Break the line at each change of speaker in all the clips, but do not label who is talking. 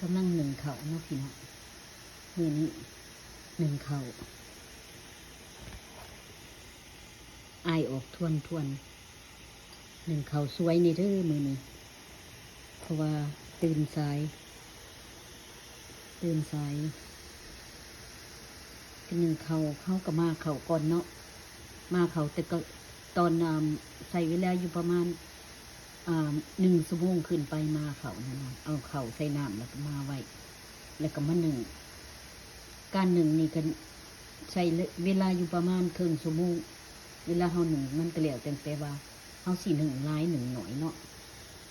กำลังหนึ่งเข่าเนาะพี่น้องมือนี้หนึ่งเข่าอายออกทวนหนึ่งเข่าสวยนี่เด้อมือนี้เพราะว่าตื่นสายเป็นหนึ่งเขากับมาเข่าก่อนเนาะมาเข่าแต่ก็ตอนใส่เวลาอยู่ประมาณ1 ชั่วโมงขึ้นไปมาเข่านั่นนะเอาเข่าใส่น้ำแล้วก็มาไว้แล้วก็มาหนึ่งการหนึ่งนี่กันใช้เวลาอยู่ประมาณครึ่งชั่วโมงเวลาเฮาหนึ่งมันก็แล้วแต่ว่าเฮาสิหนึ่งหลายหนึ่งหน่อยเนาะ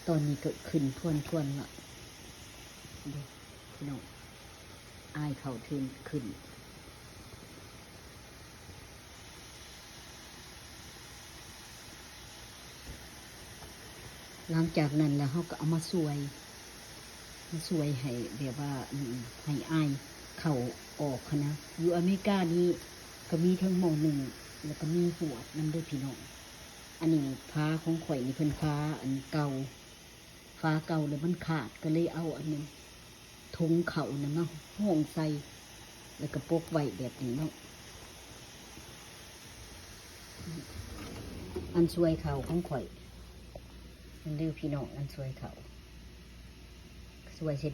ตอนนี้ก็ขึ้นทวนละดูพี่น้องอายเข่าทืนขึ้นหลังจากนั้นแล้วเขาก็เอามาสวยให้แบบว่าให้อายเข่าออกนะอยู่อเมริกานี่ก็มีทั้งหมอหนึ่งแล้วก็มีหัวน้ำด้วยพี่น้องอันนี้ฟ้าของข่อยนี่เพิ่นฟ้าอันเก่าฟ้าเก่าแล้วมันขาดก็เลยเอาอันนึงทุงเข่านั่นเนาะห่วงใส่แล้วก็ปกไว้แบบนี้เนาะอันสวยเข่าของข่อยมันดื้อพี่น้องอันสวยเขาสวยเช่น